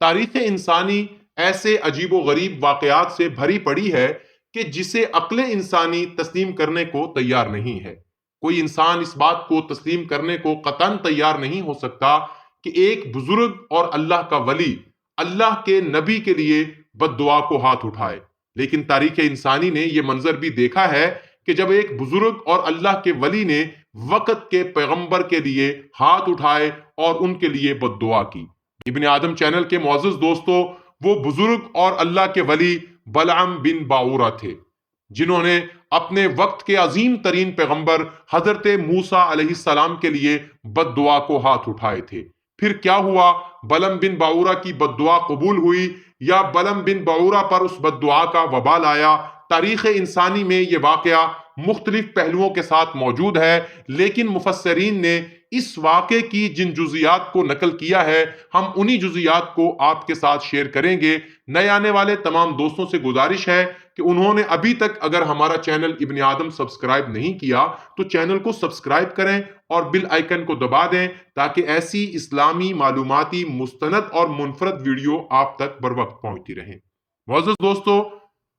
تاریخ انسانی ایسے عجیب و غریب واقعات سے بھری پڑی ہے کہ جسے عقل انسانی تسلیم کرنے کو تیار نہیں ہے۔ کوئی انسان اس بات کو تسلیم کرنے کو قطعاً تیار نہیں ہو سکتا کہ ایک بزرگ اور اللہ کا ولی اللہ کے نبی کے لیے بد دعا کو ہاتھ اٹھائے۔ لیکن تاریخ انسانی نے یہ منظر بھی دیکھا ہے کہ جب ایک بزرگ اور اللہ کے ولی نے وقت کے پیغمبر کے لیے ہاتھ اٹھائے اور ان کے لیے بد دعا کی۔ ابن آدم چینل کے معزز دوستو، وہ بزرگ اور اللہ کے ولی بلعم بن باورہ تھے، جنہوں نے اپنے وقت کے عظیم ترین پیغمبر حضرت موسیٰ علیہ السلام کے لیے بد دعا کو ہاتھ اٹھائے تھے۔ پھر کیا ہوا؟ بلعم بن باورہ کی بد دعا قبول ہوئی یا بلعم بن باورہ پر اس بد دعا کا وبال آیا؟ تاریخ انسانی میں یہ واقعہ مختلف پہلوؤں کے ساتھ موجود ہے، لیکن مفسرین نے اس واقعے کی جن جزیات کو نقل کیا ہے، ہم انہی جزیات کو آپ کے ساتھ شیئر کریں گے۔ نئے آنے والے تمام دوستوں سے گزارش ہے کہ انہوں نے ابھی تک اگر ہمارا چینل ابن آدم سبسکرائب نہیں کیا تو چینل کو سبسکرائب کریں اور بیل آئیکن کو دبا دیں تاکہ ایسی اسلامی معلوماتی مستند اور منفرد ویڈیو آپ تک بر وقت پہنچتی رہیں۔ معزز دوستو،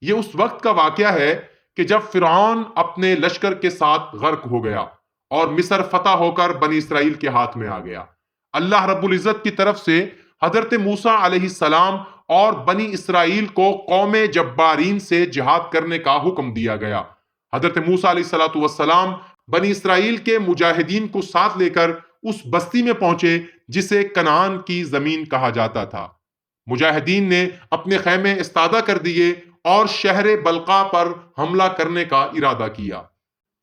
یہ اس وقت کا واقعہ ہے کہ جب فرعون اپنے لشکر کے ساتھ غرق ہو گیا اور مصر فتح ہو کر بنی اسرائیل کے ہاتھ میں آ گیا۔ اللہ رب العزت کی طرف سے حضرت موسیٰ علیہ السلام اور بنی اسرائیل کو قوم جبارین سے جہاد کرنے کا حکم دیا گیا۔ حضرت موسیٰ علیہ السلام بنی اسرائیل کے مجاہدین کو ساتھ لے کر اس بستی میں پہنچے جسے کنعان کی زمین کہا جاتا تھا۔ مجاہدین نے اپنے خیمے استادہ کر دیے اور شہر بلقا پر حملہ کرنے کا ارادہ کیا۔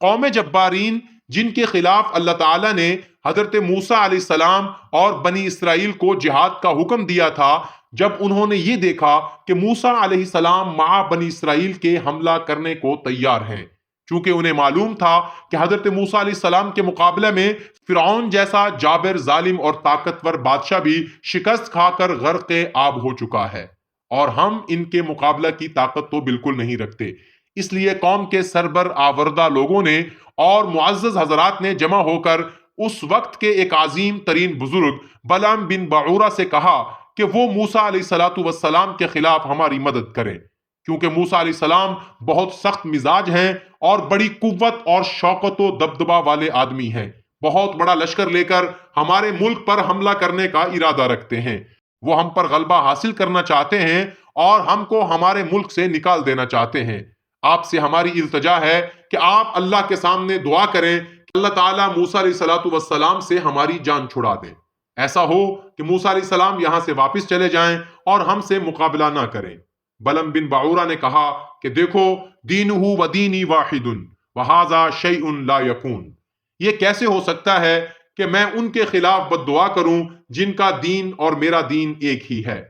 قوم جبارین، جن کے خلاف اللہ تعالیٰ نے حضرت موسیٰ علیہ السلام اور بنی اسرائیل کو جہاد کا حکم دیا تھا، جب انہوں نے یہ دیکھا کہ موسیٰ علیہ السلام مع بنی اسرائیل کے حملہ کرنے کو تیار ہیں، چونکہ انہیں معلوم تھا کہ حضرت موسیٰ علیہ السلام کے مقابلے میں فرعون جیسا جابر، ظالم اور طاقتور بادشاہ بھی شکست کھا کر غرق آب ہو چکا ہے، اور ہم ان کے مقابلہ کی طاقت تو بالکل نہیں رکھتے۔ اس لیے قوم کے سربر آوردہ لوگوں نے اور معزز حضرات نے جمع ہو کر اس وقت کے ایک عظیم ترین بزرگ بلعم بن باورہ سے کہا کہ وہ موسیٰ علیہ السلام کے خلاف ہماری مدد کریں، کیونکہ موسیٰ علیہ السلام بہت سخت مزاج ہیں اور بڑی قوت اور شوکت و دبدبہ والے آدمی ہیں، بہت بڑا لشکر لے کر ہمارے ملک پر حملہ کرنے کا ارادہ رکھتے ہیں، وہ ہم پر غلبہ حاصل کرنا چاہتے ہیں اور ہم کو ہمارے ملک سے نکال دینا چاہتے ہیں۔ آپ سے ہماری التجا ہے کہ آپ اللہ کے سامنے دعا کریں کہ اللہ تعالیٰ موسیٰ علیہ السلام سے ہماری جان چھڑا دیں۔ ایسا ہو کہ موسیٰ علیہ السلام یہاں سے واپس چلے جائیں اور ہم سے مقابلہ نہ کریں۔ بلعم بن باورہ نے کہا کہ دیکھو، دینہ و دینی واحد وہذا شیء لا یکون، یہ کیسے ہو سکتا ہے کہ میں ان کے خلاف بد دعا کروں جن کا دین اور میرا دین ایک ہی ہے؟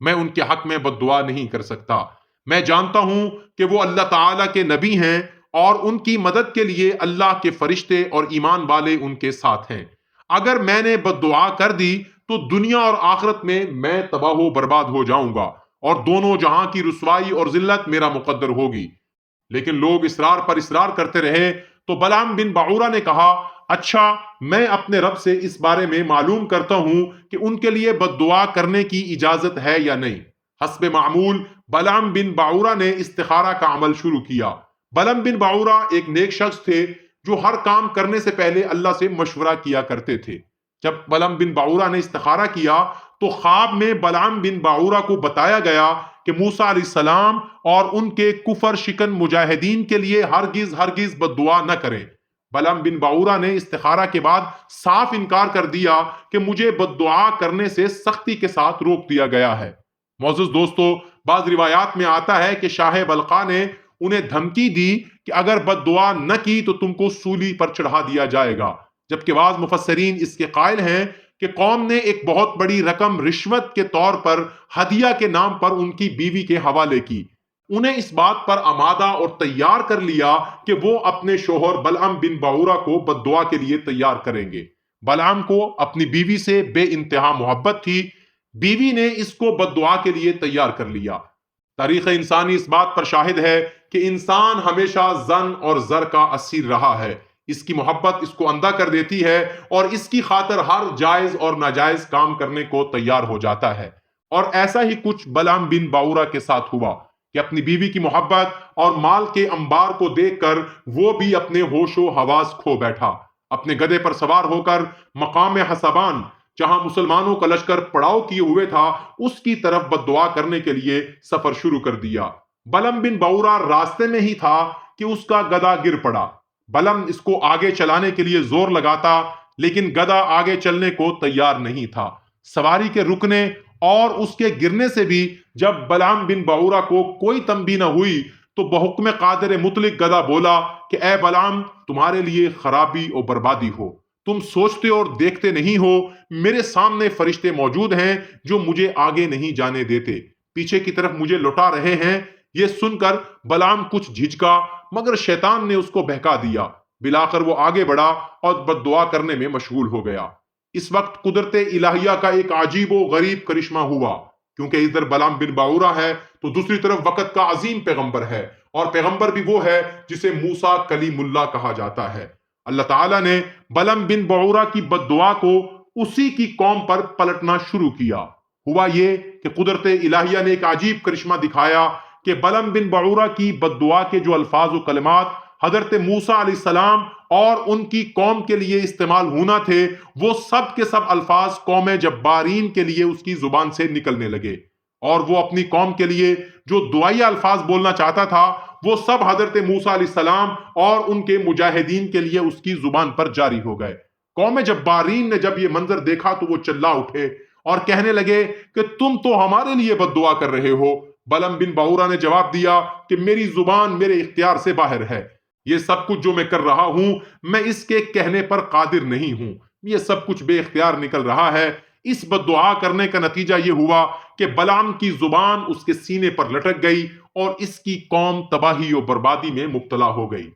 میں ان کے حق میں بد دعا نہیں کر سکتا۔ میں جانتا ہوں کہ وہ اللہ تعالیٰ کے نبی ہیں اور ان کی مدد کے لیے اللہ کے فرشتے اور ایمان والے ان کے ساتھ ہیں۔ اگر میں نے بد دعا کر دی تو دنیا اور آخرت میں تباہ و برباد ہو جاؤں گا اور دونوں جہاں کی رسوائی اور ذلت میرا مقدر ہوگی۔ لیکن لوگ اصرار پر اصرار کرتے رہے تو بلعم بن باورہ نے کہا، اچھا، میں اپنے رب سے اس بارے میں معلوم کرتا ہوں کہ ان کے لیے بد دعا کرنے کی اجازت ہے یا نہیں۔ حسب معمول بلعم بن باورہ نے استخارہ کا عمل شروع کیا۔ بلعم بن باورہ ایک نیک شخص تھے جو ہر کام کرنے سے پہلے اللہ سے مشورہ کیا کرتے تھے۔ جب بلعم بن باورہ نے استخارہ کیا تو خواب میں بلعم بن باورہ کو بتایا گیا کہ موسیٰ علیہ السلام اور ان کے کفر شکن مجاہدین کے لیے ہرگز ہرگز بد دعا نہ کریں۔ بلعم بن باورہ نے استخارہ کے بعد صاف انکار کر دیا کہ مجھے بد دعا کرنے سے سختی کے ساتھ روک دیا گیا ہے۔ معزز دوستو، بعض روایات میں آتا ہے کہ شاہ بلقا نے انہیں دھمکی دی کہ اگر بد دعا نہ کی تو تم کو سولی پر چڑھا دیا جائے گا، جبکہ بعض مفسرین اس کے قائل ہیں کہ قوم نے ایک بہت بڑی رقم رشوت کے طور پر ہدیہ کے نام پر ان کی بیوی کے حوالے کی۔ انہیں اس بات پر آمادہ اور تیار کر لیا کہ وہ اپنے شوہر بلعم بن باورہ کو بد دعا کے لیے تیار کریں گے۔ بلعم کو اپنی بیوی سے بے انتہا محبت تھی، بیوی نے اس کو بد دعا کے لیے تیار کر لیا۔ تاریخ انسانی اس بات پر شاہد ہے کہ انسان ہمیشہ زن اور زر کا اسیر رہا ہے۔ اس کی محبت اس کو اندھا کر دیتی ہے اور اس کی خاطر ہر جائز اور ناجائز کام کرنے کو تیار ہو جاتا ہے۔ اور ایسا ہی کچھ بلعام بن باورا کے ساتھ ہوا کہ اپنی بیوی کی محبت اور مال کے انبار کو دیکھ کر وہ بھی اپنے ہوش و حواس کھو بیٹھا۔ اپنے گدھے پر سوار ہو کر مقام حسبان، جہاں مسلمانوں کا لشکر پڑاؤ کیے ہوئے تھا، اس کی طرف بد دعا کرنے کے لیے سفر شروع کر دیا۔ بلعام بن باورا راستے میں ہی تھا کہ اس کا گدھا گر پڑا۔ بلعام اس کو آگے چلانے کے لیے زور لگاتا، لیکن گدھا آگے چلنے کو تیار نہیں تھا۔ سواری کے رکنے اور اس کے گرنے سے بھی جب بلعام بن باورا کو کوئی تنبیہ نہ ہوئی تو بحکم قادر مطلق گدھا بولا کہ اے بلعام، تمہارے لیے خرابی اور بربادی ہو، تم سوچتے اور دیکھتے نہیں ہو، میرے سامنے فرشتے موجود ہیں جو مجھے آگے نہیں جانے دیتے، پیچھے کی طرف مجھے لوٹا رہے ہیں۔ یہ سن کر بلعام کچھ جھجکا، مگر شیطان نے اس کو بہکا دیا۔ بلاخر وہ آگے بڑھا اور بد دعا کرنے میں مشغول ہو گیا۔ اس وقت قدرت الہیہ کا ایک عجیب و غریب کرشمہ ہوا، کیونکہ ادھر بلعام بن باورا ہے تو دوسری طرف وقت کا عظیم پیغمبر ہے، اور پیغمبر بھی وہ ہے جسے موسیٰ کلیم اللہ کہا جاتا ہے۔ اللہ تعالیٰ نے بلعام بن باورا کی بد دعا کو اسی کی قوم پر پلٹنا شروع کیا۔ ہوا یہ کہ قدرت الہیہ نے ایک عجیب کرشمہ دکھایا کہ بلعام بن باورا کی بد دعا کے جو الفاظ و کلمات حضرت موسیٰ علیہ السلام اور ان کی قوم کے لیے استعمال ہونا تھے، وہ سب کے سب الفاظ قوم جبارین کے لیے اس کی زبان سے نکلنے لگے، اور وہ اپنی قوم کے لیے جو دعائیہ الفاظ بولنا چاہتا تھا وہ سب حضرت موسیٰ علیہ السلام اور ان کے مجاہدین کے لیے اس کی زبان پر جاری ہو گئے۔ قوم جبارین نے جب یہ منظر دیکھا تو وہ چلا اٹھے اور کہنے لگے کہ تم تو ہمارے لیے بد دعا کر رہے ہو۔ بلعام بن باورا نے جواب دیا کہ میری زبان میرے اختیار سے باہر ہے، یہ سب کچھ جو میں کر رہا ہوں میں اس کے کہنے پر قادر نہیں ہوں، یہ سب کچھ بے اختیار نکل رہا ہے۔ اس بد دعا کرنے کا نتیجہ یہ ہوا کہ بلعام کی زبان اس کے سینے پر لٹک گئی اور اس کی قوم تباہی و بربادی میں مبتلا ہو گئی۔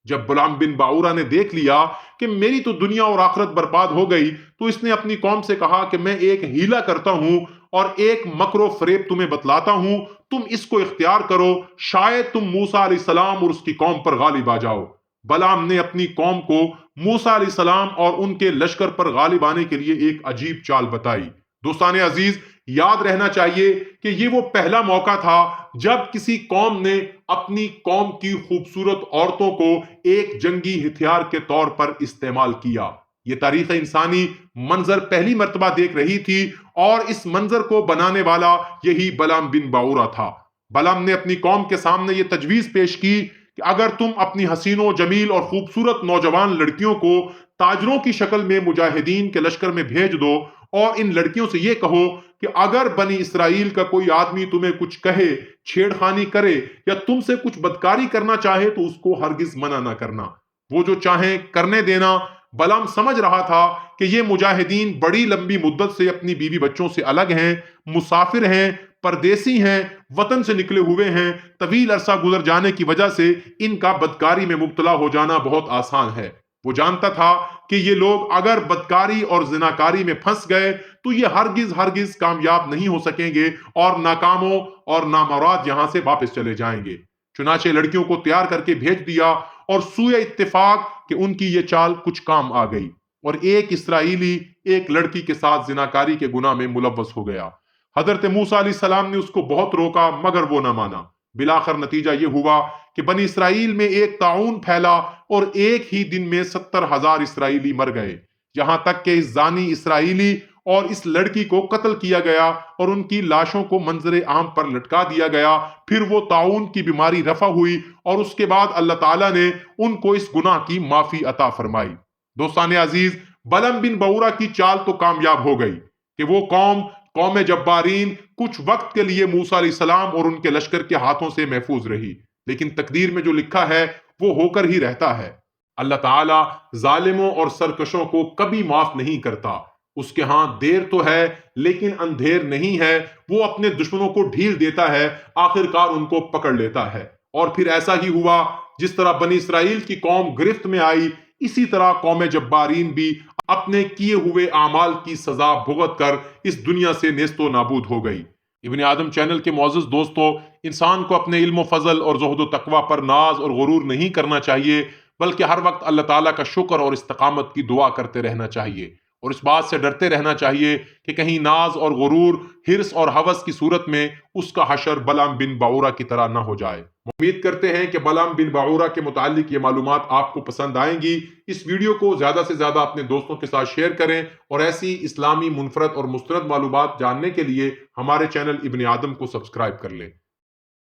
جب بلعام بن باورا نے دیکھ لیا کہ میری تو دنیا اور آخرت برباد ہو گئی تو اس نے اپنی قوم سے کہا کہ میں ایک ہیلا کرتا ہوں اور ایک مکر و فریب تمہیں بتلاتا ہوں، تم اس کو اختیار کرو، شاید تم موسیٰ علیہ السلام اور اس کی قوم پر غالب آ جاؤ۔ بلعام نے اپنی قوم کو موسیٰ علیہ السلام اور ان کے لشکر پر غالب آنے کے لیے ایک عجیب چال بتائی۔ دوستان عزیز، یاد رہنا چاہیے کہ یہ وہ پہلا موقع تھا جب کسی قوم نے اپنی قوم کی خوبصورت عورتوں کو ایک جنگی ہتھیار کے طور پر استعمال کیا۔ یہ تاریخ انسانی منظر پہلی مرتبہ دیکھ رہی تھی، اور اس منظر کو بنانے والا یہی بلعام بن باورا تھا۔ بلعام نے اپنی قوم کے سامنے یہ تجویز پیش کی کہ اگر تم اپنی حسین و جمیل اور خوبصورت نوجوان لڑکیوں کو تاجروں کی شکل میں مجاہدین کے لشکر میں بھیج دو، اور ان لڑکیوں سے یہ کہو کہ اگر بنی اسرائیل کا کوئی آدمی تمہیں کچھ کہے، چھیڑ خانی کرے یا تم سے کچھ بدکاری کرنا چاہے تو اس کو ہرگز منع نہ کرنا، وہ جو چاہیں کرنے دینا۔ بلعام سمجھ رہا تھا کہ یہ مجاہدین بڑی لمبی مدت سے اپنی بیوی بچوں سے الگ ہیں، مسافر ہیں، پردیسی ہیں، وطن سے نکلے ہوئے ہیں، طویل عرصہ گزر جانے کی وجہ سے ان کا بدکاری میں مبتلا ہو جانا بہت آسان ہے۔ وہ جانتا تھا کہ یہ لوگ اگر بدکاری اور زناکاری میں پھنس گئے تو یہ ہرگز کامیاب نہیں ہو سکیں گے اور ناکاموں اور نامراد یہاں سے واپس چلے جائیں گے۔ چنانچہ لڑکیوں کو تیار کر کے بھیج دیا، اور سوئے اتفاق کہ ان کی یہ چال کچھ کام آ گئی، اور ایک اسرائیلی ایک لڑکی کے ساتھ زناکاری کے گناہ میں ملوث ہو گیا۔ حضرت موسیٰ علیہ السلام نے اس کو بہت روکا مگر وہ نہ مانا۔ بلاخر نتیجہ یہ ہوا کہ بنی اسرائیل میں ایک طاعون پھیلا اور ایک ہی دن میں 70,000 اسرائیلی مر گئے، یہاں تک کہ اس زانی اسرائیلی اور اس لڑکی کو قتل کیا گیا اور ان کی لاشوں کو منظر عام پر لٹکا دیا گیا۔ پھر وہ طاعون کی بیماری رفع ہوئی اور اس کے بعد اللہ تعالیٰ نے ان کو اس گناہ کی معافی عطا فرمائی۔ دوستان عزیز، بلعام بن باورا کی چال تو کامیاب ہو گئی کہ وہ قوم جبارین کچھ وقت کے لیے موسیٰ علیہ السلام اور ان کے لشکر کے ہاتھوں سے محفوظ رہی، لیکن تقدیر میں جو لکھا ہے وہ ہو کر ہی رہتا ہے۔ اللہ تعالیٰ ظالموں اور سرکشوں کو کبھی معاف نہیں کرتا۔ اس کے ہاں دیر تو ہے لیکن اندھیر نہیں ہے، وہ اپنے دشمنوں کو ڈھیل دیتا ہے، آخرکار ان کو پکڑ لیتا ہے۔ اور پھر ایسا ہی ہوا، جس طرح بنی اسرائیل کی قوم گرفت میں آئی، اسی طرح قوم جبارین بھی اپنے کیے ہوئے اعمال کی سزا بھگت کر اس دنیا سے نیست و نابود ہو گئی۔ ابن آدم چینل کے معزز دوستو، انسان کو اپنے علم و فضل اور زہد و تقوی پر ناز اور غرور نہیں کرنا چاہیے، بلکہ ہر وقت اللہ تعالیٰ کا شکر اور استقامت کی دعا کرتے رہنا چاہیے۔ اور اس بات سے ڈرتے رہنا چاہیے کہ کہیں ناز اور غرور، حرص اور ہوس کی صورت میں اس کا حشر بلعام بن باعورہ کی طرح نہ ہو جائے۔ امید کرتے ہیں کہ بلعام بن باعورہ کے متعلق یہ معلومات آپ کو پسند آئیں گی۔ اس ویڈیو کو زیادہ سے زیادہ اپنے دوستوں کے ساتھ شیئر کریں اور ایسی اسلامی منفرد اور مستند معلومات جاننے کے لیے ہمارے چینل ابن آدم کو سبسکرائب کر لیں۔